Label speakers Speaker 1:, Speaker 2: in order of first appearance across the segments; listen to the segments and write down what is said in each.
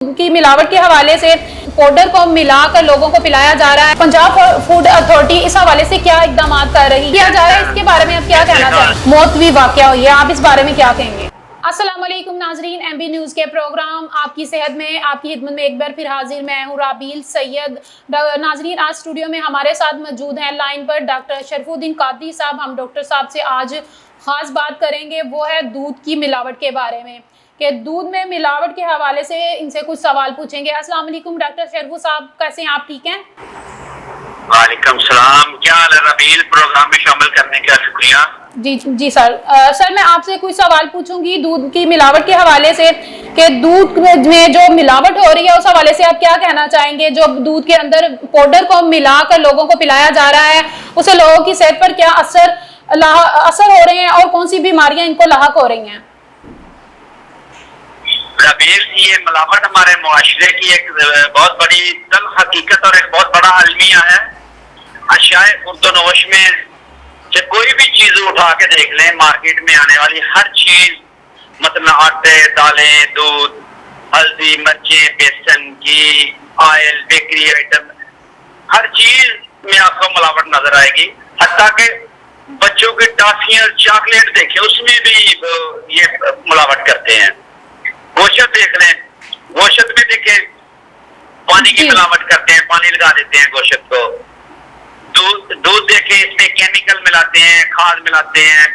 Speaker 1: की मिलावट के हवाले से पाउडर को मिलाकर लोगों को पिलाया जा रहा है। पंजाब फूड अथॉरिटी इस हवाले से क्या इकदाम कर रही किया जा रहा है, इसके बारे में आप क्या कहना चाहेंगे? मौत भी वाकया हुई है, आप इस बारे में क्या कहेंगे? अस्सलाम वालेकुम नाजरीन, एमबी न्यूज़ के प्रोग्राम आपकी सेहत में आपकी खिदमत में एक बार फिर हाजिर मैं हूँ राबील सैयद। नाजरीन, आज स्टूडियो में हमारे साथ मौजूद हैं लाइन पर डॉक्टर शरफुद्दीन कादरी साहब। हम डॉक्टर साहब से आज ख़ास बात करेंगे, वो है दूध की मिलावट के बारे में, कि दूध में मिलावट के हवाले से इनसे कुछ सवाल पूछेंगे। अस्सलाम वालेकुम डॉक्टर शरफू साहब, कैसे हैं आप? ठीक हैं?
Speaker 2: वालेकुम सलाम, क्या हाल है रबील? प्रोग्राम में शामिल करने का शुक्रिया।
Speaker 1: जी सर। सर मैं आपसे कुछ सवाल पूछूंगी दूध की मिलावट के हवाले से, कि दूध में जो मिलावट हो रही है उस हवाले से आप क्या कहना चाहेंगे? जो दूध के अंदर पाउडर को मिलाकर लोगों को पिलाया जा रहा है, उससे लोगों की सेहत पर क्या असर हो रहे हैं और कौन सी बीमारियां इनको लाहक हो रही हैं?
Speaker 2: रबील, ये मिलावट हमारे मुआशरे की एक बहुत बड़ी तल्ख हकीकत और एक बहुत बड़ा अलमिया है। अशियाए खुर्दोनोश में से कोई भी चीज उठा के देख लें, मार्केट में आने वाली हर चीज, मतलब आटे, दालें, दूध, हल्दी, मिर्चें, बेसन, घी, ऑयल, बेकरी आइटम, हर चीज में आपको मिलावट नजर आएगी। हत्ता के बच्चों के टॉफियां, चॉकलेट देखें, उसमें भी ये मिलावट करते हैं। गोश्त देख लें, गोश्त में देखें पानी की मिलावट करते हैं, पानी लगा देते हैं गोश्त को। दूध देखें, इसमें केमिकल मिलाते हैं, खाद मिलाते हैं,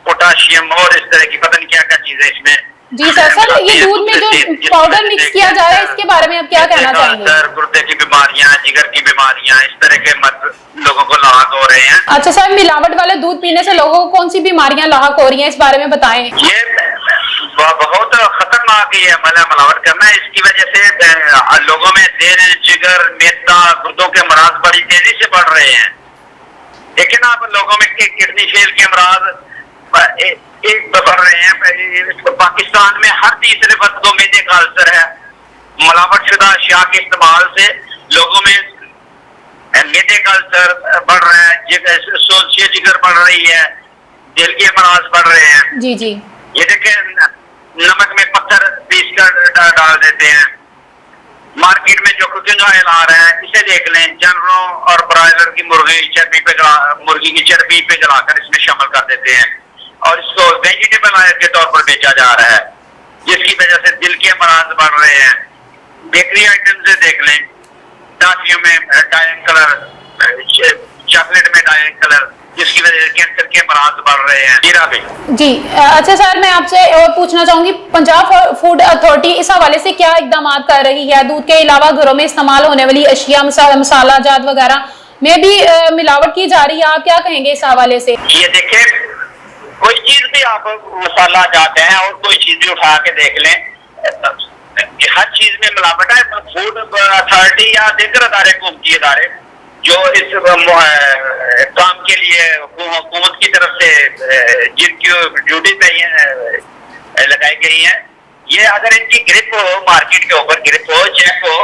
Speaker 2: पोटाशियम और इस तरह की पता नहीं क्या क्या चीजें इसमें।
Speaker 1: जी सर, ये दूध में जो पाउडर मिक्स किया जा रहा है इसके बारे में आप क्या कहना चाहेंगे?
Speaker 2: सर, गुर्दे की बीमारियां, जिगर की बीमारियां, इस तरह के लोगों को लाहक हो रहे हैं।
Speaker 1: अच्छा सर, मिलावट वाले दूध पीने से लोगों को कौन सी बीमारियां लाहक हो रही हैं, इस बारे में बताएं।
Speaker 2: ये बहुत खतरनाक ये अमल है मिलावट करना। इसकी वजह से लोगों में दिल, जिगर, मेदा, गुर्दों के अमराज बड़ी तेजी से बढ़ रहे हैं। लेकिन आप लोगों में किडनी फेल के अमराज एक बढ़ रहे हैं। पाकिस्तान में हर तीसरे फर्द को मैदे का अल्सर है। मिलावट शुदा अशिया के इस्तेमाल से लोगों में मैदे का अल्सर बढ़ रहा है, सोजिए जिगर बढ़ रही है, दिल के अमराज बढ़ रहे हैं।
Speaker 1: जी जी,
Speaker 2: ये देखें, नमक में पत्थर पीस कर डाल देते हैं। मार्केट में जो कुकिंग ऑयल आ रहा है, इसे देख लें, जानवरों और ब्रॉयलर की मुर्गी की चर्बी पे जलाकर इसमें शामिल कर देते हैं और इसको वेजिटेबल ऑयल के तौर पर बेचा जा रहा है, जिसकी वजह से दिल के अमराज बढ़ रहे हैं। बेकरी आइटम से देख लें, टॉफियों में डाइंग कलर, चॉकलेट में डाइंग कलर, जिसकी वजह से कैंसर के अमराज बढ़ रहे हैं।
Speaker 1: जी अच्छा सर, मैं आपसे पूछना चाहूंगी, पंजाब फूड अथॉरिटी इस हवाले से क्या इकदाम कर रही है? दूध के अलावा घरों में इस्तेमाल होने वाली अशिया, मसाला जात वगैरह में भी मिलावट की जा रही है, आप क्या कहेंगे इस हवाले से?
Speaker 2: ये देखें, कोई चीज भी आप मसाला जाते हैं और कोई चीज भी उठा के देख लें, हर चीज में मिलावट है। फूड अथॉरिटी या दीगर अदारे, हुकूमती अदारे जो इस काम के लिए हुकूमत की तरफ से जिनकी ड्यूटी पे लगाई गई है, ये अगर इनकी ग्रिप हो, मार्केट के ऊपर ग्रिप हो, चेक हो,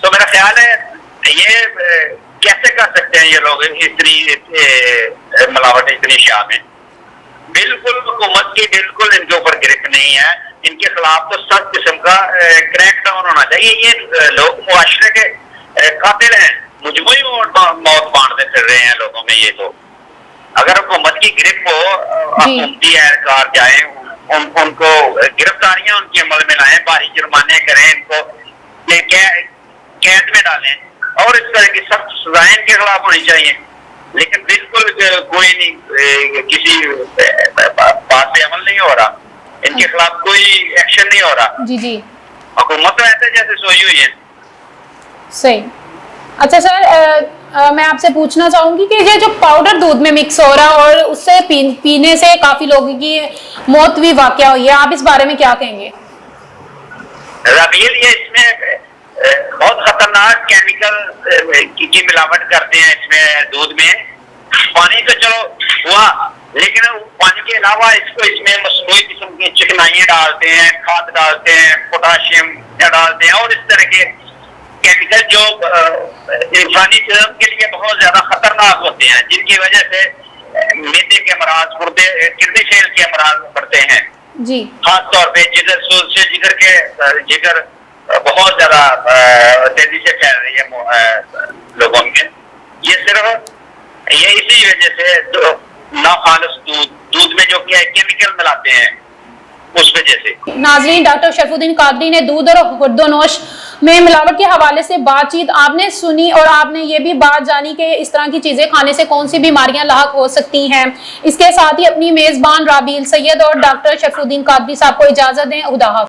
Speaker 2: तो मेरा ख्याल है ये कैसे कर सकते हैं ये लोग इतनी मिलावट इतनी शाह में। बिल्कुल हुकूमत की बिल्कुल इनके ऊपर ग्रिप नहीं है। इनके खिलाफ तो सख्त किस्म का क्रैक डाउन होना चाहिए। ये लोग मुआशरे के कातिल हैं, मुजमुई मौत बांटते फिर रहे हैं लोगों में। ये तो अगर हुकूमत की ग्रिप हो, हुकूमती एहलकार जाए, उनको गिरफ्तारियां उनके अमल में लाएं, भारी जुर्माने करें, इनको कैद में डालें और इस तरह की सख्त सजाएं इनके खिलाफ होनी चाहिए। लेकिन बिल्कुल कोई नहीं, किसी बात पे अमल नहीं हो रहा, इनके खिलाफ कोई एक्शन नहीं हो रहा।
Speaker 1: जी जी,
Speaker 2: हुकूमत तो ऐसे जैसे सोई हुई है।
Speaker 1: सही। अच्छा सर, मैं आपसे पूछना चाहूंगी कि ये जो पाउडर दूध में मिक्स हो रहा है और उससे पीने से काफी लोगों की मौत भी वाकया हुई है, आप इस बारे में क्या कहेंगे?
Speaker 2: रबील, ये इसमें बहुत खतरनाक केमिकल की मिलावट करते हैं इसमें दूध में। पानी तो चलो हुआ, लेकिन पानी के अलावा इसमें मसनूई किस्म की चिकनाइयां डालते हैं, खाद डालते हैं, पोटाशियम डालते हैं और इस तरह के केमिकल जो इंसानी सेहत के लिए बहुत ज्यादा खतरनाक होते हैं, जिनकी वजह से मैदे के अमराज, किडनी फेल के अमराज बढ़ते हैं।
Speaker 1: जी,
Speaker 2: खास तौर पे जिगर के بہت زیادہ تیزی سے پھیل رہی ہے لوگوں میں. یہ صرف یہ اسی وجہ سے ناخالص دودھ میں جو کیمیکل ملاتے ہیں اس وجہ سے.
Speaker 1: ناظرین، ڈاکٹر شریف الدین قادری نے دودھ اور خوردونوش میں ملاوٹ کے حوالے سے بات چیت آپ نے سنی، اور آپ نے یہ بھی بات جانی کہ اس طرح کی چیزیں کھانے سے کون سی بیماریاں لاحق ہو سکتی ہیں. اس کے ساتھ ہی اپنی میزبان رابیل سید اور ڈاکٹر شریف الدین قادری صاحب کو اجازت دیں. خدا حافظ.